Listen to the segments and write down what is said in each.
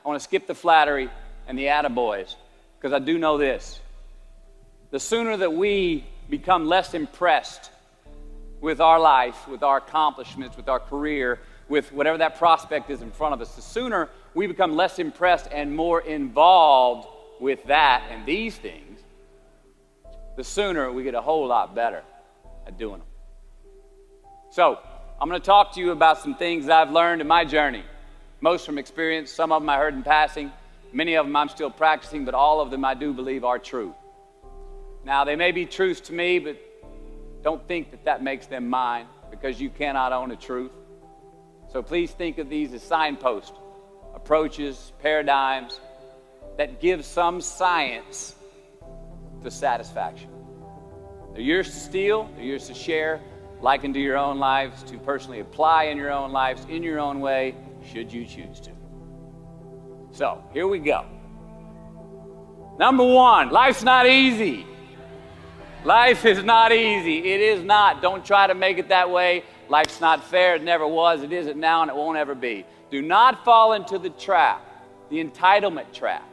I want to skip the flattery and the attaboys, because I do know this. The sooner that we become less impressed with our life, with our accomplishments, with our career, with whatever that prospect is in front of us, the sooner we become less impressed and more involved with that and these things, the sooner we get a whole lot better at doing them. So, I'm going to talk to you about some things that I've learned in my journey. Most from experience, some of them I heard in passing, many of them I'm still practicing, but all of them I do believe are true. Now, they may be truths to me, but don't think that that makes them mine, because you cannot own a truth. So please think of these as signposts, approaches, paradigms that give some science to satisfaction. They're yours to steal, they're yours to share, liken to your own lives, to personally apply in your own lives, in your own way, should you choose to. So, here we go. Number one, life's not easy. Life is not easy. It is not. Don't try to make it that way. Life's not fair. It never was. It isn't now, and it won't ever be. Do not fall into the trap, the entitlement trap,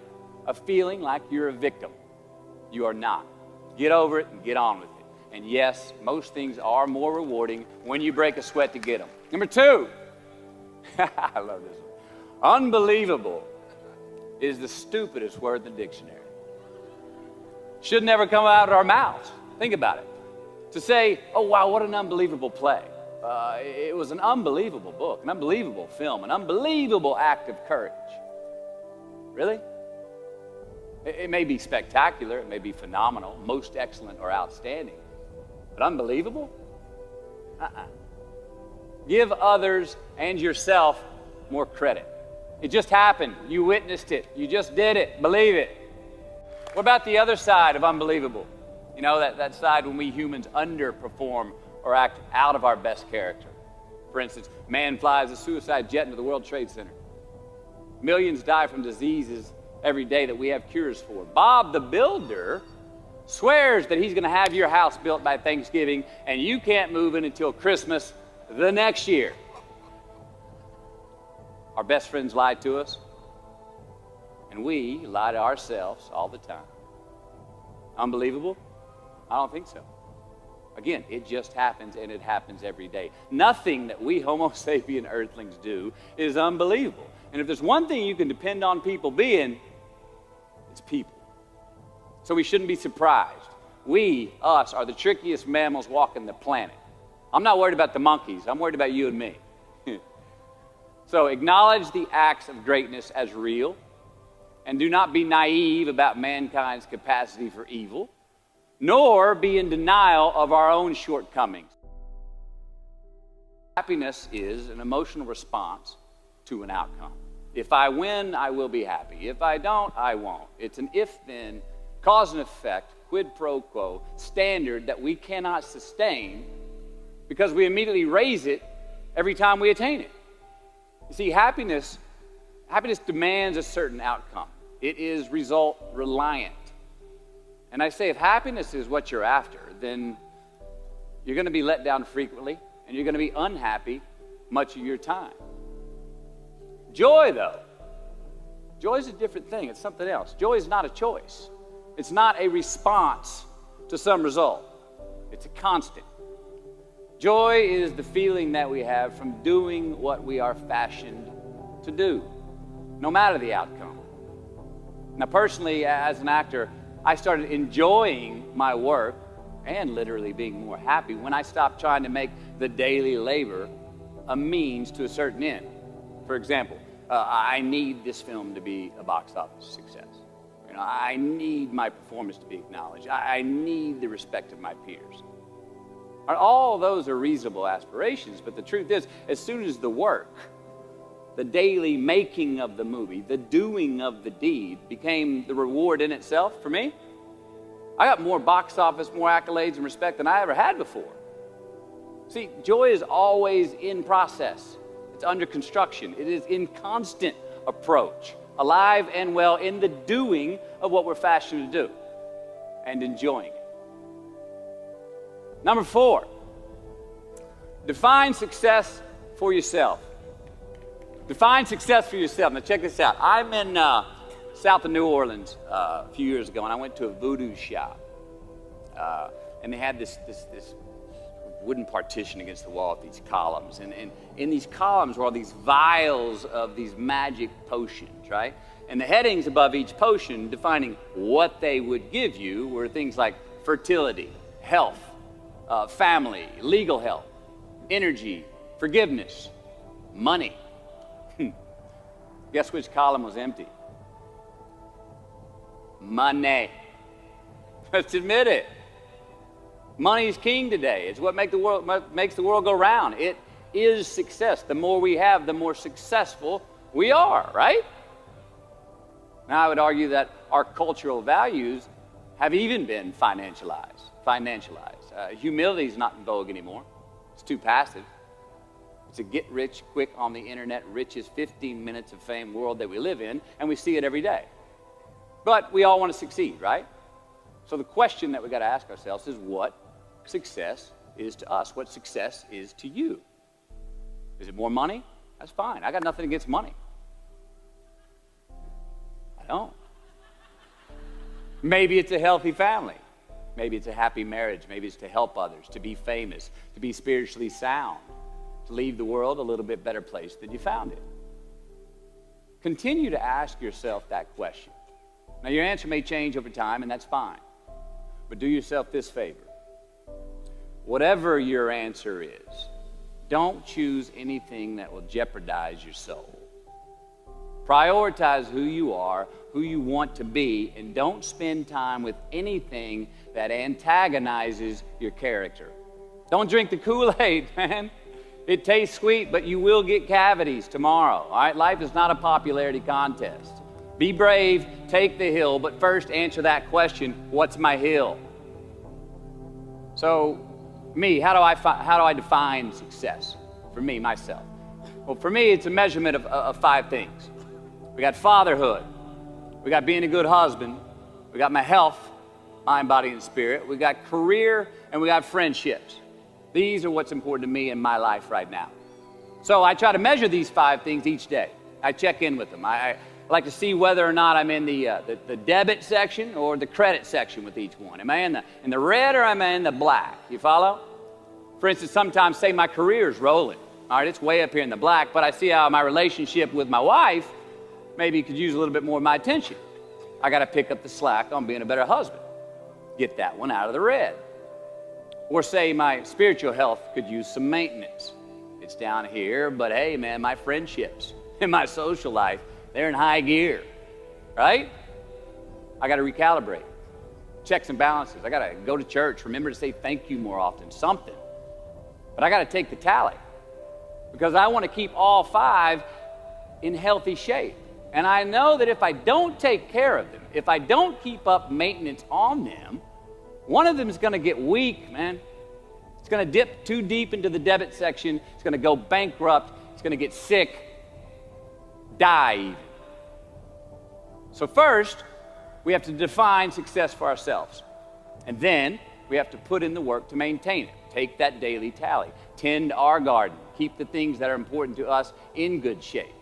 of feeling like you're a victim. You are not. Get over it and get on with it. And yes, most things are more rewarding when you break a sweat to get them. Number two, I love this one. Unbelievable is the stupidest word in the dictionary. Should never come out of our mouths. Think about it. To say, oh wow, what an unbelievable play. It was an unbelievable book, an unbelievable film, an unbelievable act of courage. Really? It may be spectacular, it may be phenomenal, most excellent or outstanding, but unbelievable? Give others and yourself more credit. It just happened. You witnessed it. You just did it. Believe it. What about the other side of unbelievable? You know, that side when we humans underperform or act out of our best character. For instance, man flies a suicide jet into the World Trade Center. Millions die from diseases every day that we have cures for. Bob the Builder swears that he's going to have your house built by Thanksgiving, and you can't move in until Christmas the next year. Our best friends lie to us, and we lie to ourselves all the time. Unbelievable? I don't think so. Again, it just happens, and it happens every day. Nothing that we Homo sapien earthlings do is unbelievable. And if there's one thing you can depend on people being, it's people. So we shouldn't be surprised. We, us, are the trickiest mammals walking the planet. I'm not worried about the monkeys. I'm worried about you and me. So acknowledge the acts of greatness as real, and do not be naive about mankind's capacity for evil, nor be in denial of our own shortcomings. Happiness is an emotional response to an outcome. If I win, I will be happy. If I don't, I won't. It's an if-then, cause and effect, quid pro quo standard that we cannot sustain because we immediately raise it every time we attain it. You see, happiness demands a certain outcome. It is result reliant. And I say if happiness is what you're after, then you're going to be let down frequently, and you're going to be unhappy much of your time. Joy, though, joy is a different thing. It's something else. Joy is not a choice. It's not a response to some result. It's a constant. Joy is the feeling that we have from doing what we are fashioned to do, no matter the outcome. Now, personally, as an actor, I started enjoying my work and literally being more happy when I stopped trying to make the daily labor a means to a certain end. For example, I need this film to be a box office success. You know, I need my performance to be acknowledged. I need the respect of my peers. All those are reasonable aspirations, but the truth is, as soon as the work, the daily making of the movie, the doing of the deed became the reward in itself for me, I got more box office, more accolades and respect than I ever had before. See, joy is always in process. It's under construction. It is in constant approach, alive and well in the doing of what we're fashioned to do and enjoying it. Number 4, define success for yourself. Define success for yourself. Now check this out. I'm in south of New Orleans a few years ago, and I went to a voodoo shop. And they had this wooden partition against the wall with these columns. And in these columns were all these vials of these magic potions, right? And the headings above each potion defining what they would give you were things like fertility, health, family, legal help, energy, forgiveness, money. Guess which column was empty? Money. Let's admit it. Money is king today. It's what makes the world go round. It is success. The more we have, the more successful we are, right? Now, I would argue that our cultural values have even been financialized. Humility is not in vogue anymore. It's too passive. It's a get-rich-quick on the internet, richest 15 minutes of fame world that we live in, and we see it every day. But we all want to succeed, right? So the question that we got to ask ourselves is what success is to us, what success is to you. Is it more money? That's fine. I got nothing against money. I don't. Maybe it's a healthy family. Maybe it's a happy marriage. Maybe it's to help others, to be famous, to be spiritually sound, to leave the world a little bit better place than you found it. Continue to ask yourself that question. Now, your answer may change over time, and that's fine. But do yourself this favor. Whatever your answer is, don't choose anything that will jeopardize your soul. Prioritize who you are, who you want to be, and don't spend time with anything that antagonizes your character. Don't drink the Kool-Aid, man. It tastes sweet, but you will get cavities tomorrow. All right? Life is not a popularity contest. Be brave, take the hill, but first answer that question, what's my hill? So, how do I define success? For me, myself. Well, for me, it's a measurement of 5 things. We got fatherhood. We got being a good husband. We got my health, mind, body, and spirit. We got career, and we got friendships. These are what's important to me in my life right now. So I try to measure these 5 things each day. I check in with them. I like to see whether or not I'm in the debit section or the credit section with each one. Am I in the red or am I in the black? You follow? For instance, sometimes say my career's rolling. All right, it's way up here in the black, but I see how my relationship with my wife maybe could use a little bit more of my attention. I got to pick up the slack on being a better husband. Get that one out of the red. Or say my spiritual health could use some maintenance. It's down here, but hey, man, my friendships and my social life, they're in high gear, right? I got to recalibrate. Checks and balances. I got to go to church. Remember to say thank you more often. Something. But I got to take the tally because I want to keep all 5 in healthy shape. And I know that if I don't take care of them, if I don't keep up maintenance on them, one of them is going to get weak, man. It's going to dip too deep into the debit section. It's going to go bankrupt. It's going to get sick, die even. So first, we have to define success for ourselves. And then we have to put in the work to maintain it. Take that daily tally. Tend our garden. Keep the things that are important to us in good shape.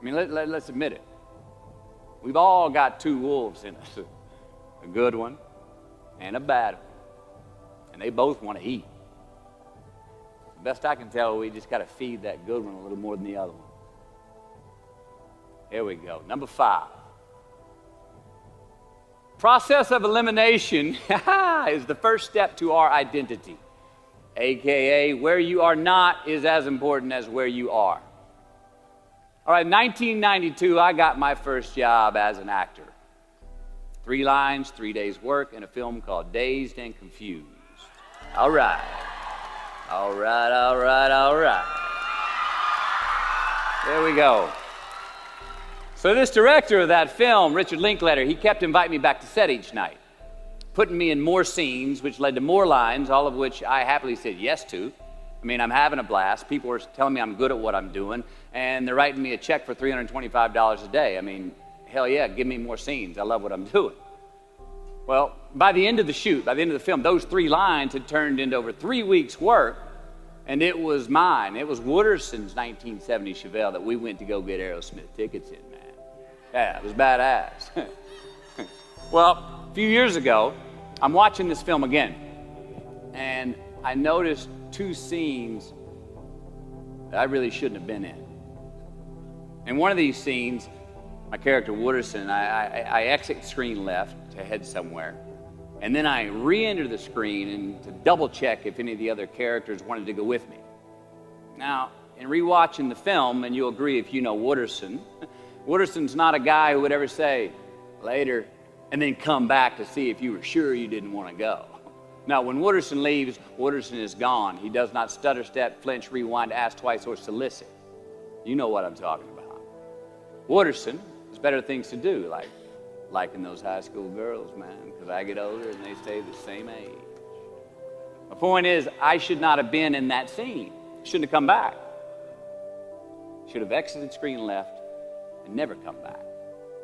I mean, let's admit it. We've all got 2 wolves in us. A good one and a bad one. And they both want to eat. The best I can tell, we just got to feed that good one a little more than the other one. Here we go. Number 5. Process of elimination is the first step to our identity. AKA, where you are not is as important as where you are. All right, 1992, I got my first job as an actor. 3 lines, 3 days work in a film called Dazed and Confused. All right. All right, all right, all right. There we go. So this director of that film, Richard Linklater, he kept inviting me back to set each night, putting me in more scenes, which led to more lines, all of which I happily said yes to. I mean, I'm having a blast. People are telling me I'm good at what I'm doing, and they're writing me a check for $325 a day. I mean, hell yeah, give me more scenes. I love what I'm doing. Well, by the end of the shoot, by the end of the film, those 3 lines had turned into over 3 weeks' work, And it was mine. It was Wooderson's 1970 Chevelle that we went to go get Aerosmith tickets in, man. Yeah, it was badass. Well, a few years ago, I'm watching this film again, and I noticed two scenes that I really shouldn't have been in. In one of these scenes, my character Wooderson, I exit screen left to head somewhere, and then I re-enter the screen and to double check if any of the other characters wanted to go with me. Now, in rewatching the film, and you'll agree if you know Wooderson, Wooderson's not a guy who would ever say, later, and then come back to see if you were sure you didn't want to go. Now, when Wooderson leaves, Wooderson is gone. He does not stutter, step, flinch, rewind, ask twice, or solicit. You know what I'm talking about. Wooderson has better things to do, like liking those high school girls, man, because I get older and they stay the same age. My point is, I should not have been in that scene. Shouldn't have come back. Should have exited screen left and never come back.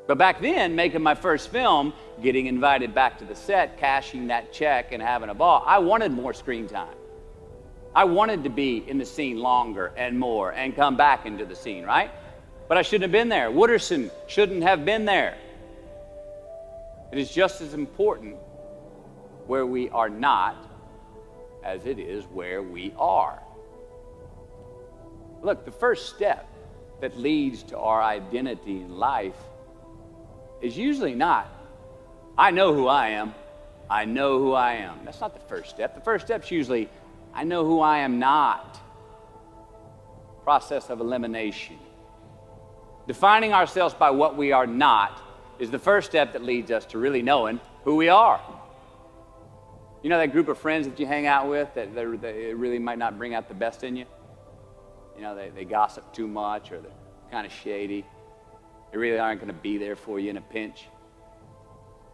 But back then, making my first film, getting invited back to the set, cashing that check, and having a ball, I wanted more screen time. I wanted to be in the scene longer and more and come back into the scene, right? But I shouldn't have been there. Wooderson shouldn't have been there. It is just as important where we are not as it is where we are. Look, the first step that leads to our identity in life is usually not, I know who I am. I know who I am. That's not the first step. The first step's usually, I know who I am not. Process of elimination. Defining ourselves by what we are not is the first step that leads us to really knowing who we are. You know that group of friends that you hang out with that they really might not bring out the best in you? You know, they gossip too much, or they're kind of shady. They really aren't going to be there for you in a pinch.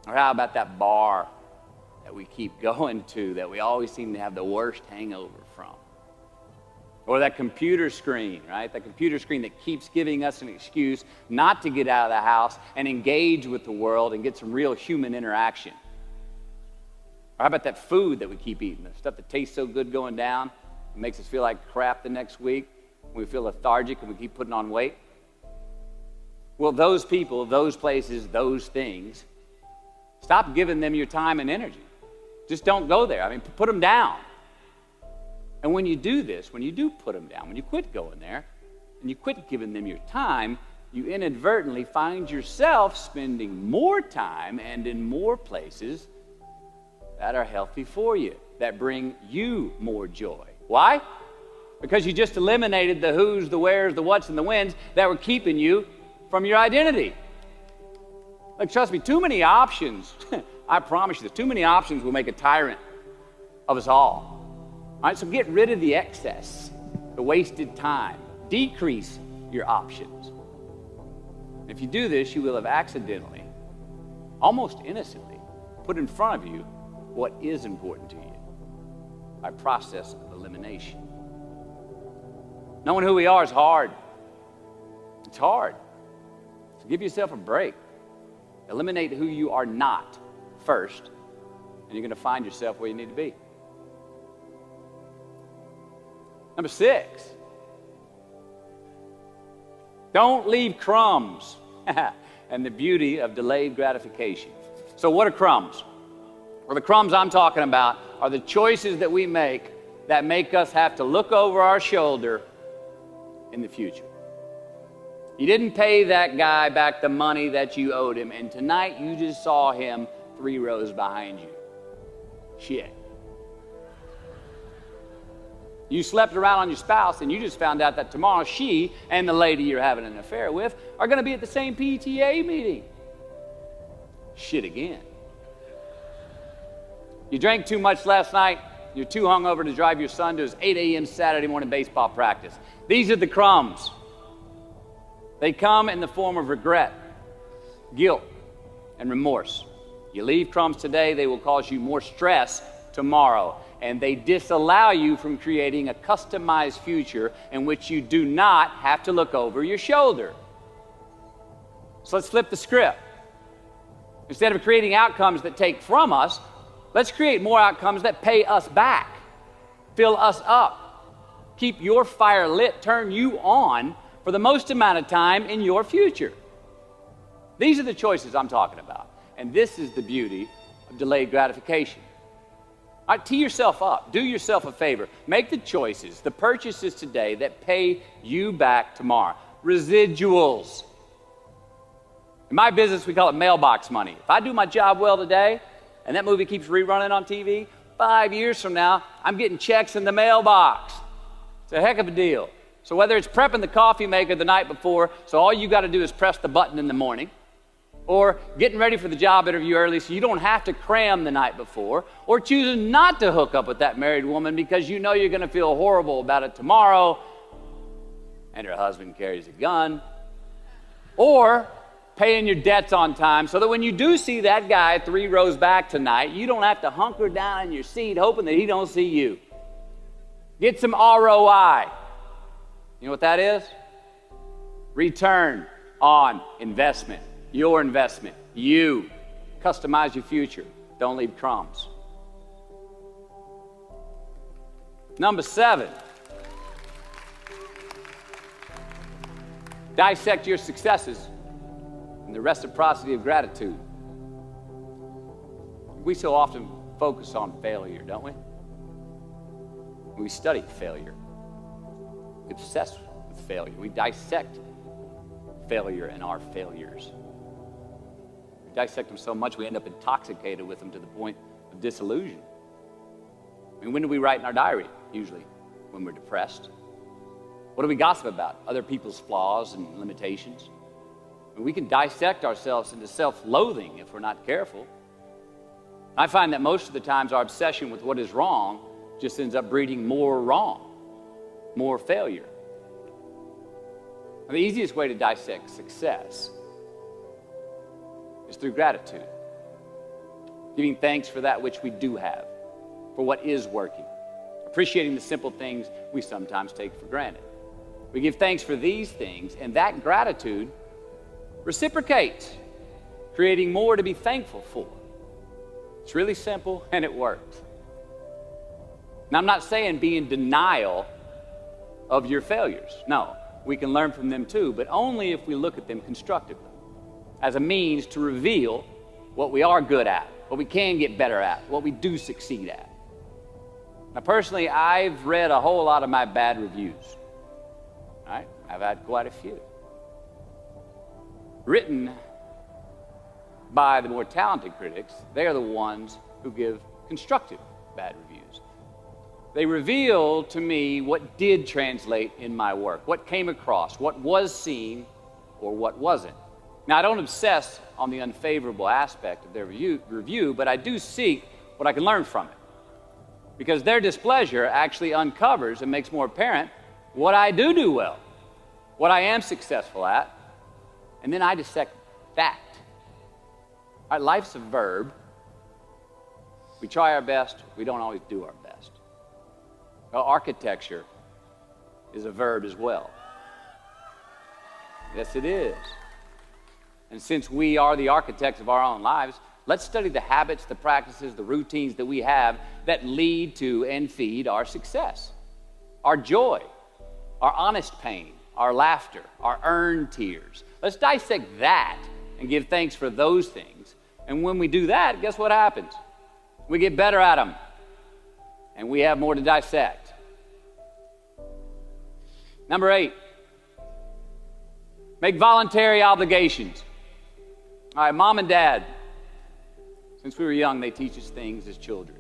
Or how about that bar that we keep going to that we always seem to have the worst hangover from? Or that computer screen, right? That computer screen that keeps giving us an excuse not to get out of the house and engage with the world and get some real human interaction. Or how about that food that we keep eating, the stuff that tastes so good going down, it makes us feel like crap the next week, we feel lethargic and we keep putting on weight? Well, those people, those places, those things, stop giving them your time and energy. Just don't go there. I mean, put them down. And when you do this, when you do put them down, when you quit going there, and you quit giving them your time, you inadvertently find yourself spending more time and in more places that are healthy for you, that bring you more joy. Why? Because you just eliminated the who's, the where's, the what's, and the when's that were keeping you from your identity. Like, trust me, too many options, I promise you, too many options will make a tyrant of us all. All right, so get rid of the excess, the wasted time. Decrease your options. If you do this, you will have accidentally, almost innocently, put in front of you what is important to you by process of elimination. Knowing who we are is hard. It's hard. So give yourself a break. Eliminate who you are not first, and you're going to find yourself where you need to be. Number 6, don't leave crumbs. And the beauty of delayed gratification. So what are crumbs? Well, the crumbs I'm talking about are the choices that we make that make us have to look over our shoulder in the future. You didn't pay that guy back the money that you owed him, and tonight you just saw him 3 rows behind you. Shit. You slept around on your spouse, and you just found out that tomorrow she and the lady you're having an affair with are going to be at the same PTA meeting. Shit again. You drank too much last night. You're too hungover to drive your son to his 8 a.m. Saturday morning baseball practice. These are the crumbs. They come in the form of regret, guilt, and remorse. You leave crumbs today, they will cause you more stress tomorrow. And they disallow you from creating a customized future in which you do not have to look over your shoulder. So let's flip the script. Instead of creating outcomes that take from us, let's create more outcomes that pay us back, fill us up, keep your fire lit, turn you on for the most amount of time in your future. These are the choices I'm talking about. And this is the beauty of delayed gratification. All right, tee yourself up. Do yourself a favor. Make the choices, the purchases today that pay you back tomorrow. Residuals. In my business, we call it mailbox money. If I do my job well today, and that movie keeps rerunning on TV, 5 years from now, I'm getting checks in the mailbox. It's a heck of a deal. So whether it's prepping the coffee maker the night before, so all you got to do is press the button in the morning, or getting ready for the job interview early so you don't have to cram the night before, or choosing not to hook up with that married woman because you know you're going to feel horrible about it tomorrow, and her husband carries a gun, or paying your debts on time so that when you do see that guy 3 rows back tonight, you don't have to hunker down in your seat hoping that he don't see you. Get some ROI. You know what that is? Return on investment. Your investment. You. Customize your future. Don't leave crumbs. Number 7. Dissect your successes and the reciprocity of gratitude. We so often focus on failure, don't we? We study failure. We obsess with failure. We dissect failure and our failures. We dissect them so much we end up intoxicated with them to the point of disillusion. I mean, when do we write in our diary? Usually when we're depressed. What do we gossip about? Other people's flaws and limitations. I mean, we can dissect ourselves into self-loathing if we're not careful. I find that most of the times our obsession with what is wrong just ends up breeding more wrong, more failure. And the easiest way to dissect success is through gratitude. Giving thanks for that which we do have, for what is working. Appreciating the simple things we sometimes take for granted. We give thanks for these things, and that gratitude reciprocates, creating more to be thankful for. It's really simple, and it works. Now, I'm not saying be in denial of your failures. No, we can learn from them too, but only if we look at them constructively, as a means to reveal what we are good at, what we can get better at, what we do succeed at. Now, personally, I've read a whole lot of my bad reviews. All right? I've had quite a few. Written by the more talented critics, they are the ones who give constructive bad reviews. They reveal to me what did translate in my work, what came across, what was seen, or what wasn't. Now, I don't obsess on the unfavorable aspect of their review, but I do seek what I can learn from it. Because their displeasure actually uncovers and makes more apparent what I do well, what I am successful at, and then I dissect that. All right, life's a verb. We try our best, we don't always do our best. Well, architecture is a verb as well. Yes, it is. And since we are the architects of our own lives, let's study the habits, the practices, the routines that we have that lead to and feed our success, our joy, our honest pain, our laughter, our earned tears. Let's dissect that and give thanks for those things. And when we do that, guess what happens? We get better at them, and we have more to dissect. Number 8, make voluntary obligations. All right, mom and dad, since we were young, they teach us things as children.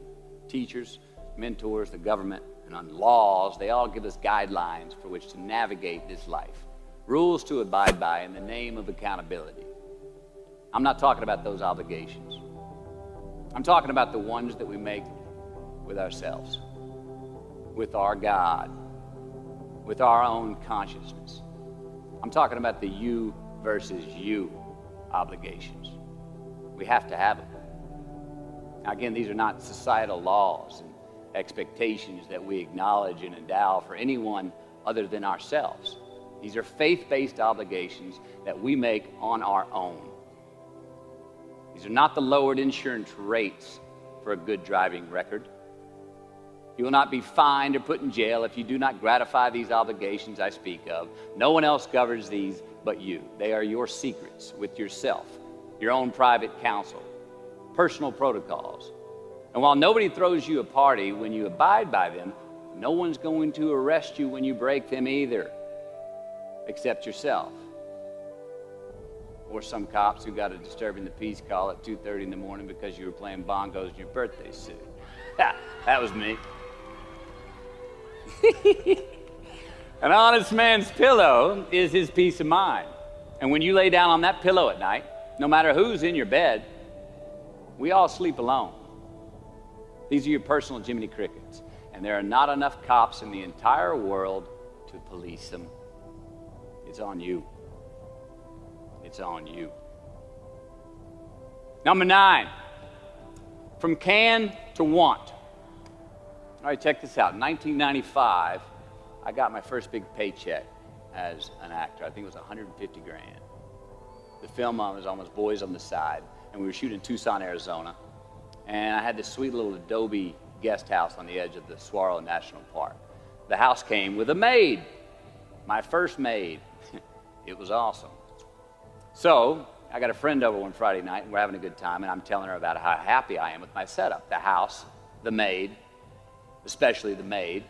Teachers, mentors, the government, and on laws, they all give us guidelines for which to navigate this life. Rules to abide by in the name of accountability. I'm not talking about those obligations. I'm talking about the ones that we make with ourselves, with our God, with our own consciousness. I'm talking about the you versus you obligations. We have to have them. Now, again, these are not societal laws and expectations that we acknowledge and endow for anyone other than ourselves. These are faith-based obligations that we make on our own. These are not the lowered insurance rates for a good driving record. You will not be fined or put in jail if you do not gratify these obligations I speak of. No one else governs these but you. They are your secrets with yourself, your own private counsel, personal protocols. And while nobody throws you a party when you abide by them, no one's going to arrest you when you break them either, except yourself. Or some cops who got a disturbing the peace call at 2:30 in the morning because you were playing bongos in your birthday suit. That was me. An honest man's pillow is his peace of mind. And when you lay down on that pillow at night, no matter who's in your bed, we all sleep alone. These are your personal Jiminy Crickets. And there are not enough cops in the entire world to police them. It's on you. It's on you. Number 9, from can to want. All right, check this out. In 1995, I got my first big paycheck as an actor. I think it was $150 grand. The film was almost Boys on the Side, and we were shooting in Tucson, Arizona. And I had this sweet little adobe guest house on the edge of the Saguaro National Park. The house came with a maid, my first maid. It was awesome. So I got a friend over one Friday night, and we're having a good time, and I'm telling her about how happy I am with my setup. The house, the maid, especially the maid.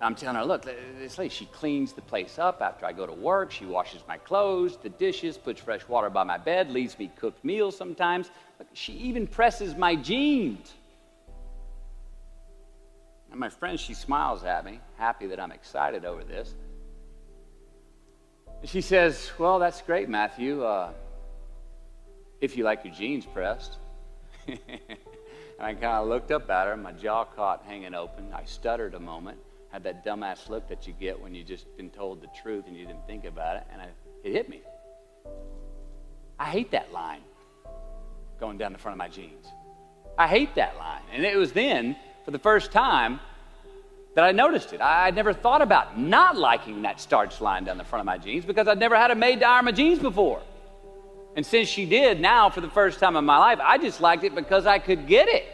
I'm telling her, look, this lady, she cleans the place up after I go to work. She washes my clothes, the dishes, puts fresh water by my bed, leaves me cooked meals sometimes. Look, she even presses my jeans. And my friend, she smiles at me, happy that I'm excited over this. And she says, well, that's great, Matthew, if you like your jeans pressed. And I kind of looked up at her, my jaw caught hanging open. I stuttered a moment, had that dumbass look that you get when you've just been told the truth and you didn't think about it, and it hit me. I hate that line going down the front of my jeans. I hate that line. And it was then, for the first time, that I noticed it. I'd never thought about not liking that starch line down the front of my jeans because I'd never had a maid to iron my jeans before. And since she did, now for the first time in my life, I just liked it because I could get it.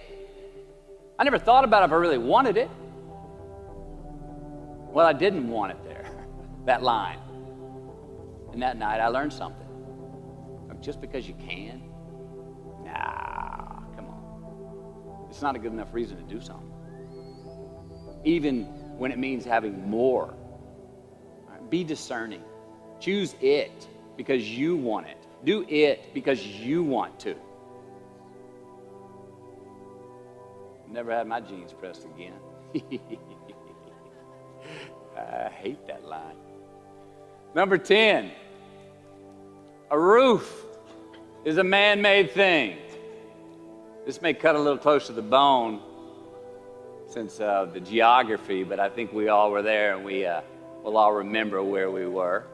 I never thought about if I really wanted it. Well, I didn't want it there, that line. And that night I learned something. Just because you can? Nah, come on. It's not a good enough reason to do something. Even when it means having more. Be discerning. Choose it because you want it. Do it because you want to. Never had my jeans pressed again. I hate that line. Number 10, a roof is a man-made thing. This may cut a little close to the bone since the geography, but I think we all were there and we'll all remember where we were.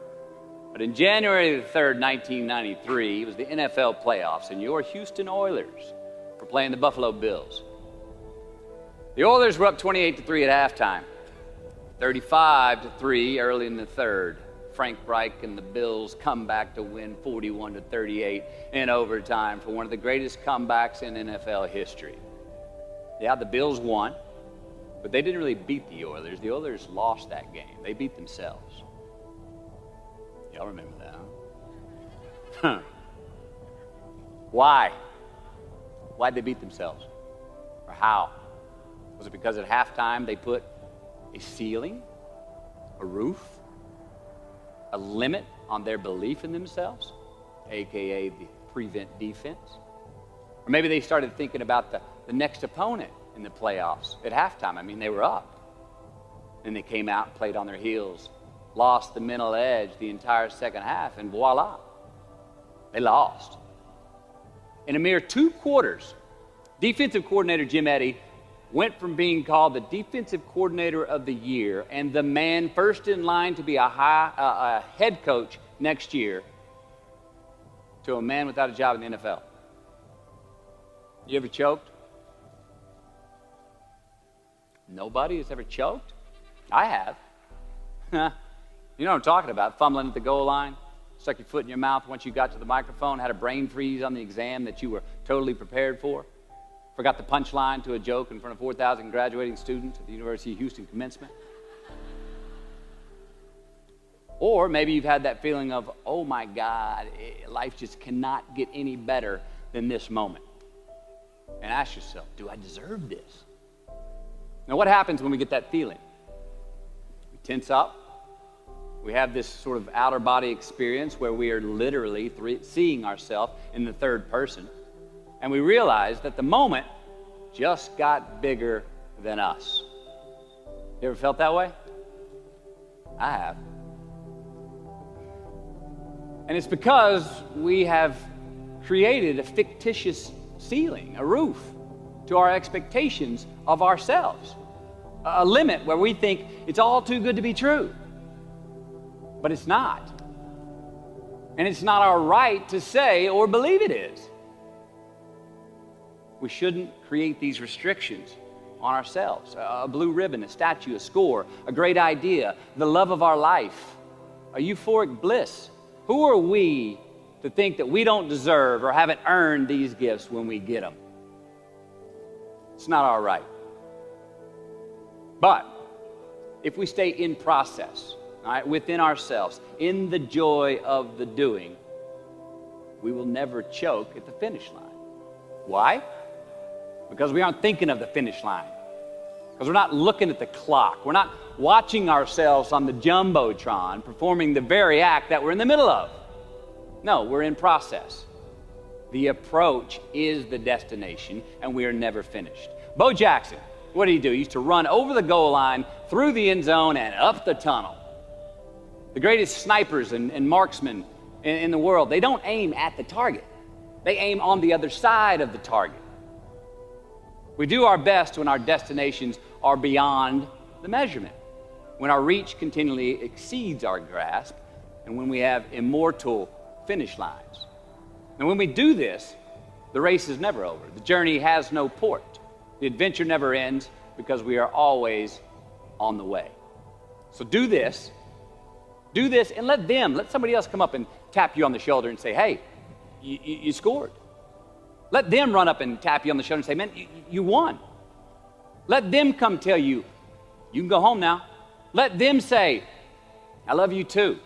But in January the 3rd, 1993, it was the NFL playoffs, and your Houston Oilers were playing the Buffalo Bills. The Oilers were up 28-3 at halftime, 35-3 early in the third. Frank Reich and the Bills come back to win 41-38 in overtime for one of the greatest comebacks in NFL history. Yeah, the Bills won, but they didn't really beat the Oilers. The Oilers lost that game. They beat themselves. Y'all remember that, huh? Why? Why'd they beat themselves? Or how? Was it because at halftime they put a ceiling, a roof, a limit on their belief in themselves, aka the prevent defense? Or maybe they started thinking about the next opponent in the playoffs at halftime. I mean, they were up. Then they came out and played on their heels, lost the mental edge the entire second half, and voila, they lost. In a mere 2 quarters, defensive coordinator Jim Eddy went from being called the defensive coordinator of the year and the man first in line to be a head coach next year to a man without a job in the NFL. You ever choked? Nobody has ever choked? I have. You know what I'm talking about, fumbling at the goal line, stuck your foot in your mouth once you got to the microphone, had a brain freeze on the exam that you were totally prepared for. Forgot the punchline to a joke in front of 4,000 graduating students at the University of Houston commencement. Or maybe you've had that feeling of, oh my God, life just cannot get any better than this moment. And ask yourself, do I deserve this? Now, what happens when we get that feeling? We tense up. We have this sort of outer body experience where we are literally seeing ourselves in the third person. And we realize that the moment just got bigger than us. You ever felt that way? I have. And it's because we have created a fictitious ceiling, a roof, to our expectations of ourselves. A limit where we think it's all too good to be true. But it's not. And it's not our right to say or believe it is. We shouldn't create these restrictions on ourselves. A blue ribbon, a statue, a score, a great idea, the love of our life, a euphoric bliss. Who are we to think that we don't deserve or haven't earned these gifts when we get them? It's not our right. But if we stay in process, all right, within ourselves, in the joy of the doing, we will never choke at the finish line. Why? Because we aren't thinking of the finish line. Because we're not looking at the clock. We're not watching ourselves on the Jumbotron performing the very act that we're in the middle of. No, we're in process. The approach is the destination, and we are never finished. Bo Jackson, what did he do? He used to run over the goal line, through the end zone, and up the tunnel. The greatest snipers and marksmen in the world, they don't aim at the target. They aim on the other side of the target. We do our best when our destinations are beyond the measurement, when our reach continually exceeds our grasp, and when we have immortal finish lines. And when we do this, the race is never over. The journey has no port. The adventure never ends because we are always on the way. So do this, and let somebody else come up and tap you on the shoulder and say, hey, you scored. Let them run up and tap you on the shoulder and say, man, you won. Let them come tell you, you can go home now. Let them say, I love you too.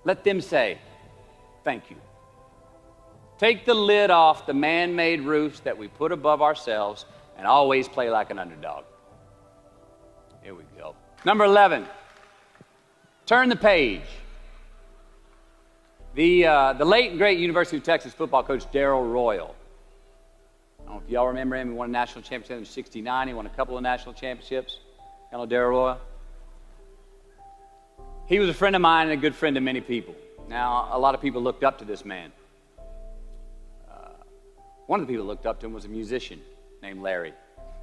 Let them say, thank you. Take the lid off the man-made roofs that we put above ourselves and always play like an underdog. Here we go. Number 11, turn the page. The late and great University of Texas football coach Darrell Royal. I don't know if y'all remember him. He won a national championship in '69. He won a couple of national championships. You know Darrell Royal? He was a friend of mine and a good friend of many people. Now, a lot of people looked up to this man. One of the people who looked up to him was a musician named Larry.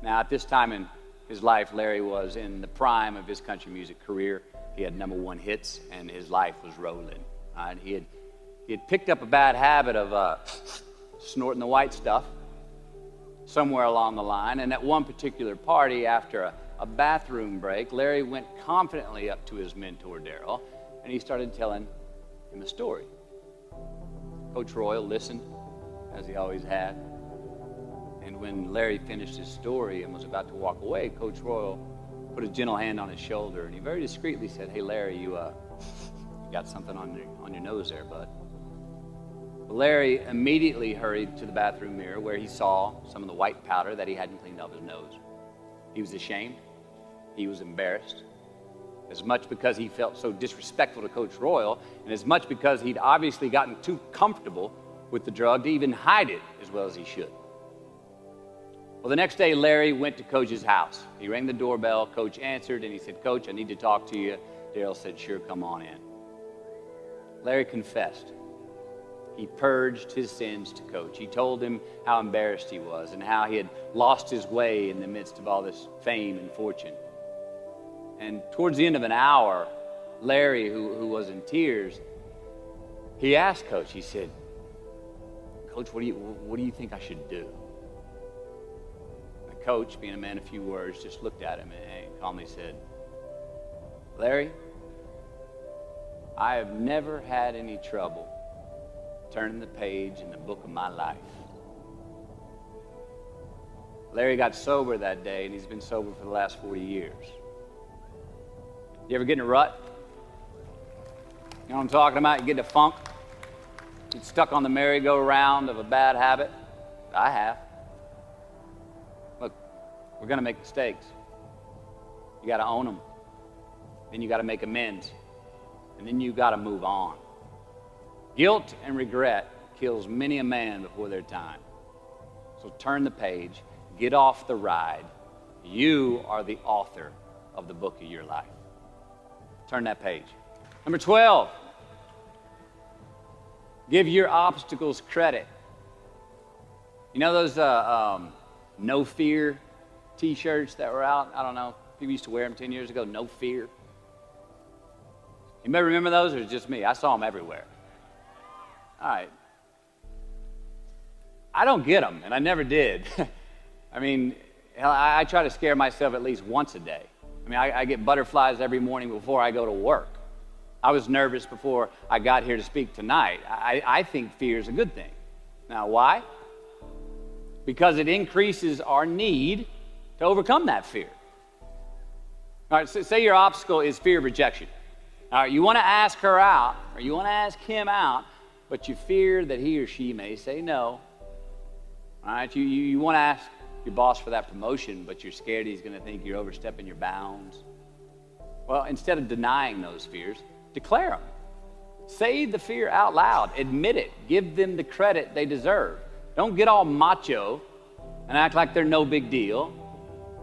Now, at this time in his life, Larry was in the prime of his country music career. He had #1 hits, and his life was rolling. And he had picked up a bad habit of snorting the white stuff somewhere along the line. And at one particular party, after a bathroom break, Larry went confidently up to his mentor, Darrell, and he started telling him a story. Coach Royal listened, as he always had. And when Larry finished his story and was about to walk away, Coach Royal put a gentle hand on his shoulder, and he very discreetly said, hey, Larry, you got something on your nose there, bud. Larry immediately hurried to the bathroom mirror where he saw some of the white powder that he hadn't cleaned off his nose. He was ashamed. He was embarrassed, as much because he felt so disrespectful to Coach Royal, and as much because he'd obviously gotten too comfortable with the drug to even hide it as well as he should. Well, the next day, Larry went to Coach's house. He rang the doorbell. Coach answered, and he said, Coach, I need to talk to you. Darrell said, sure, come on in. Larry confessed. He purged his sins to Coach. He told him how embarrassed he was and how he had lost his way in the midst of all this fame and fortune. And towards the end of an hour, Larry, who was in tears, he asked Coach, he said, Coach, what do you think I should do? And the coach, being a man of few words, just looked at him and calmly said, Larry, I have never had any trouble turning the page in the book of my life. Larry got sober that day, and he's been sober for the last 40 years. You ever get in a rut? You know what I'm talking about? You get in a funk? Get stuck on the merry-go-round of a bad habit? I have. Look, we're going to make mistakes. You got to own them. Then you got to make amends. And then you got to move on. Guilt and regret kills many a man before their time. So turn the page. Get off the ride. You are the author of the book of your life. Turn that page. Number 12. Give your obstacles credit. You know those no fear t-shirts that were out? I don't know. People used to wear them 10 years ago. No fear. You may remember those, or it's just me? I saw them everywhere. All right. I don't get them, and I never did. I mean, I try to scare myself at least once a day. I mean, I get butterflies every morning before I go to work. I was nervous before I got here to speak tonight. I think fear is a good thing. Now, why? Because it increases our need to overcome that fear. All right, so say your obstacle is fear of rejection. All right, you want to ask her out, or you want to ask him out, but you fear that he or she may say no. All right, you want to ask your boss for that promotion, but you're scared he's going to think you're overstepping your bounds. Well, instead of denying those fears, declare them. Say the fear out loud. Admit it. Give them the credit they deserve. Don't get all macho and act like they're no big deal.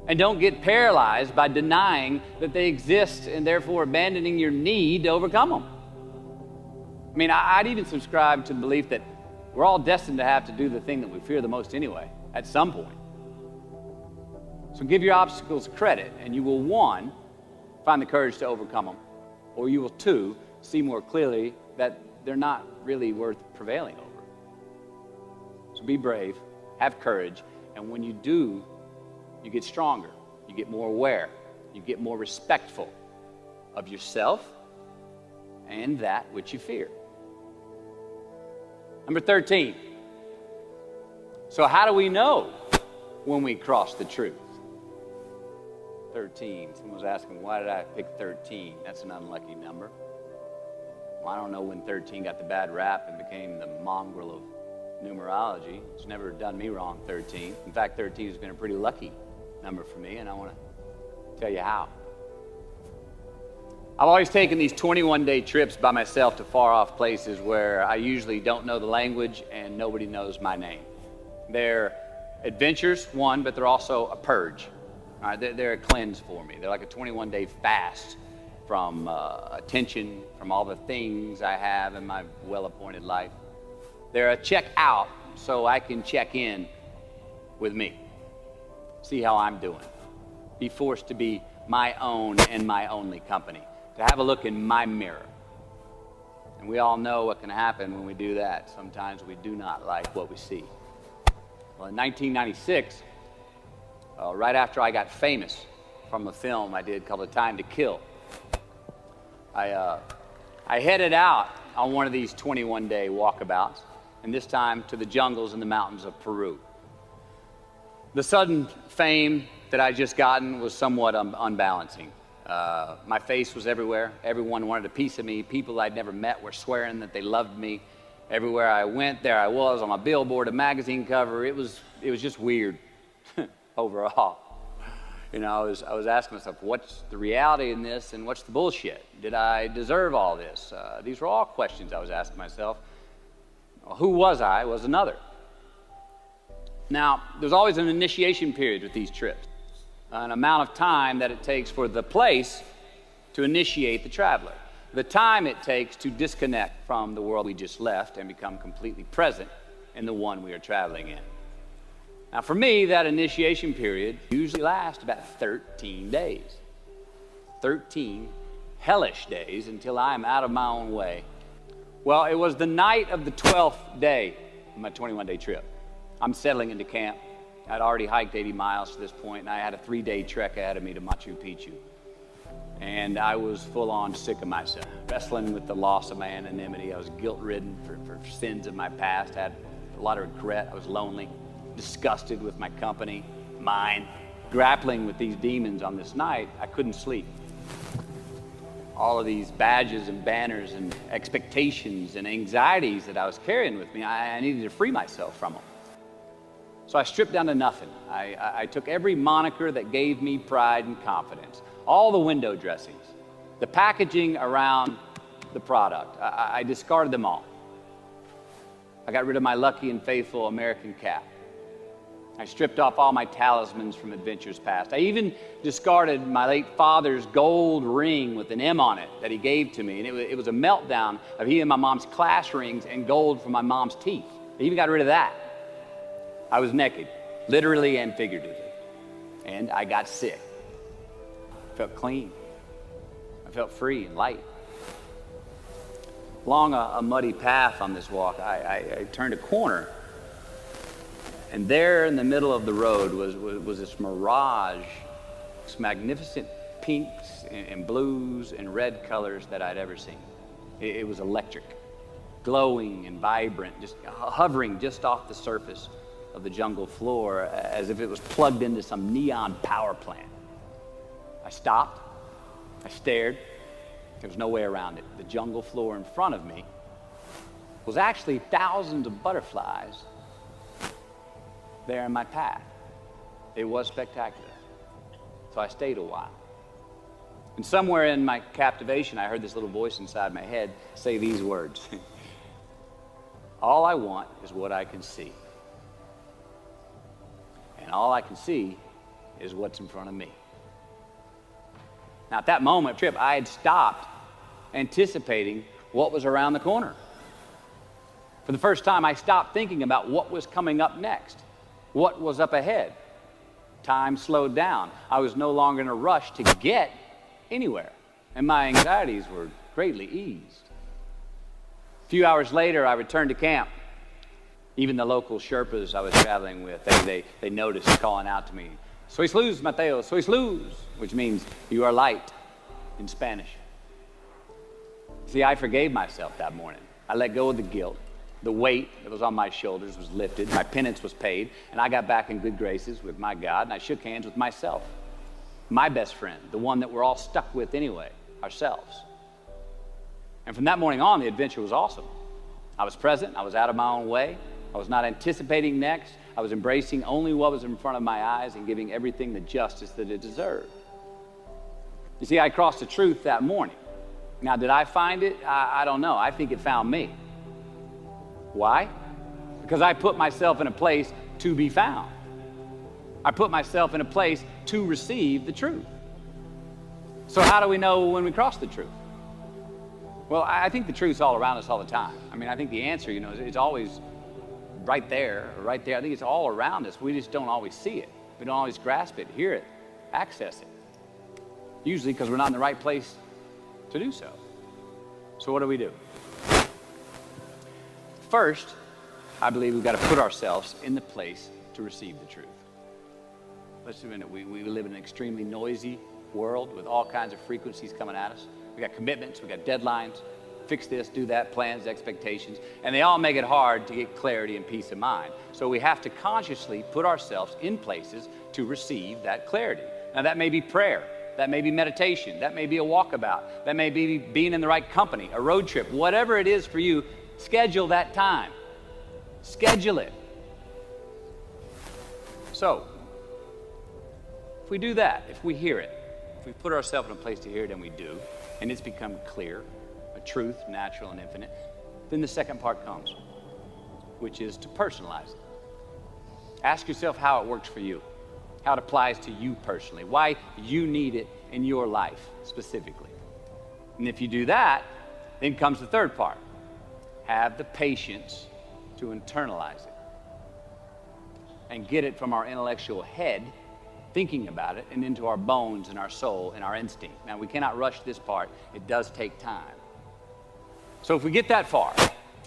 And don't get paralyzed by denying that they exist and therefore abandoning your need to overcome them. I mean, I'd even subscribe to the belief that we're all destined to have to do the thing that we fear the most anyway, at some point. So give your obstacles credit, and you will, 1, find the courage to overcome them, or you will, 2, see more clearly that they're not really worth prevailing over. So be brave, have courage, and when you do, you get stronger, you get more aware, you get more respectful of yourself and that which you fear. Number 13. So how do we know when we cross the truth? 13. Someone was asking, why did I pick 13? That's an unlucky number. Well, I don't know when 13 got the bad rap and became the mongrel of numerology. It's never done me wrong, 13. In fact, 13 has been a pretty lucky number for me, and I want to tell you how. I've always taken these 21-day trips by myself to far-off places where I usually don't know the language and nobody knows my name. They're adventures, one, but they're also a purge. All right, they're a cleanse for me. They're like a 21-day fast from attention, from all the things I have in my well-appointed life. They're a check out so I can check in with me, see how I'm doing, be forced to be my own and my only company, to have a look in my mirror. And we all know what can happen when we do that. Sometimes we do not like what we see. Well, in 1996, right after I got famous from a film I did called Time to Kill, I headed out on one of these 21-day walkabouts, and this time to the jungles and the mountains of Peru. The sudden fame that I just gotten was somewhat unbalancing. My face was everywhere. Everyone wanted a piece of me. People I'd never met were swearing that they loved me. Everywhere I went, there I was on a billboard, a magazine cover. It was just weird overall. You know, I was asking myself, what's the reality in this and what's the bullshit? Did I deserve all this? These were all questions I was asking myself. Who was I was another. Now, there's always an initiation period with these trips, an amount of time that it takes for the place to initiate the traveler, the time it takes to disconnect from the world we just left and become completely present in the one we are traveling in. Now, for me, that initiation period usually lasts about 13 days. 13 hellish days until I'm out of my own way. Well, it was the night of the 12th day of my 21-day trip. I'm settling into camp. I'd already hiked 80 miles to this point, and I had a 3-day trek ahead of me to Machu Picchu. And I was full on sick of myself, wrestling with the loss of my anonymity. I was guilt-ridden for sins of my past, had a lot of regret. I was lonely, disgusted with my company, mind, grappling with these demons on this night, I couldn't sleep. All of these badges and banners and expectations and anxieties that I was carrying with me, I needed to free myself from them. So I stripped down to nothing. I took every moniker that gave me pride and confidence, all the window dressings, the packaging around the product. I discarded them all. I got rid of my lucky and faithful American cap. I stripped off all my talismans from adventures past. I even discarded my late father's gold ring with an M on it that he gave to me. And it was a meltdown of he and my mom's class rings and gold from my mom's teeth. I even got rid of that. I was naked, literally and figuratively. And I got sick. I felt clean. I felt free and light. Along a muddy path on this walk, I turned a corner. And there in the middle of the road was this mirage, this magnificent pinks and blues and red colors that I'd ever seen. It was electric, glowing and vibrant, just hovering just off the surface of the jungle floor as if it was plugged into some neon power plant. I stopped, I stared, there was no way around it. The jungle floor in front of me was actually thousands of butterflies there in my path. It was spectacular. So I stayed a while. And somewhere in my captivation, I heard this little voice inside my head say these words. All I want is what I can see. And all I can see is what's in front of me. Now at that moment, Trip, I had stopped anticipating what was around the corner. For the first time, I stopped thinking about what was coming up next. What was up ahead? Time slowed down. I was no longer in a rush to get anywhere, and my anxieties were greatly eased. A few hours later, I returned to camp. Even the local Sherpas I was traveling with, they noticed calling out to me, "Sois luz, Mateo, sois luz," which means you are light in Spanish. See, I forgave myself that morning. I let go of the guilt. The weight that was on my shoulders was lifted, my penance was paid, and I got back in good graces with my God, and I shook hands with myself, my best friend, the one that we're all stuck with anyway, ourselves. And from that morning on, the adventure was awesome. I was present, I was out of my own way, I was not anticipating next, I was embracing only what was in front of my eyes and giving everything the justice that it deserved. You see, I crossed the truth that morning. Now, did I find it? I don't know. I think it found me. Why? Because I put myself in a place to be found. I put myself in a place to receive the truth. So how do we know when we cross the truth? Well, I think the truth's all around us all the time. I mean, I think the answer, it's always right there, right there. I think it's all around us. We just don't always see it. We don't always grasp it, hear it, access it. Usually because we're not in the right place to do so. So what do? First, I believe we've got to put ourselves in the place to receive the truth. Let's admit it, we live in an extremely noisy world with all kinds of frequencies coming at us. We got commitments, we got deadlines, fix this, do that, plans, expectations, and they all make it hard to get clarity and peace of mind. So we have to consciously put ourselves in places to receive that clarity. Now that may be prayer, that may be meditation, that may be a walkabout, that may be being in the right company, a road trip, whatever it is for you. Schedule that time. Schedule it. So, if we do that, if we hear it, if we put ourselves in a place to hear it, and we do, and it's become clear, a truth, natural and infinite, then the second part comes, which is to personalize it. Ask yourself how it works for you, how it applies to you personally, why you need it in your life specifically. And if you do that, then comes the third part. Have the patience to internalize it and get it from our intellectual head, thinking about it, and into our bones and our soul and our instinct. Now, we cannot rush this part. It does take time. So if we get that far,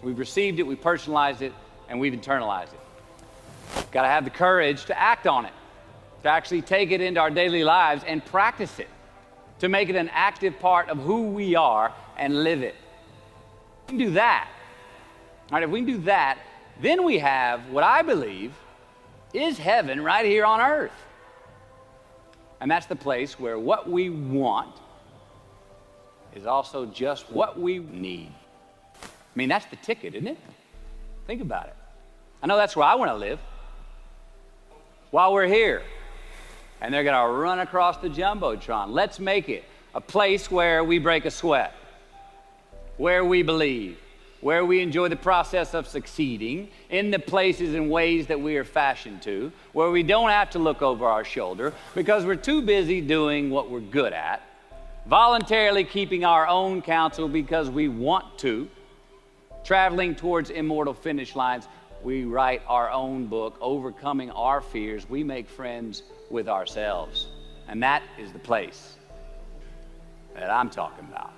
we've received it, we've personalized it, and we've internalized it. Got to have the courage to act on it, to actually take it into our daily lives and practice it, to make it an active part of who we are and live it. We can do that. All right, if we can do that, then we have what I believe is heaven right here on earth. And that's the place where what we want is also just what we need. I mean, that's the ticket, isn't it? Think about it. I know that's where I want to live. While we're here, and they're going to run across the Jumbotron. Let's make it a place where we break a sweat, where we believe, where we enjoy the process of succeeding in the places and ways that we are fashioned to, where we don't have to look over our shoulder because we're too busy doing what we're good at, voluntarily keeping our own counsel because we want to, traveling towards immortal finish lines. We write our own book, overcoming our fears. We make friends with ourselves. And that is the place that I'm talking about.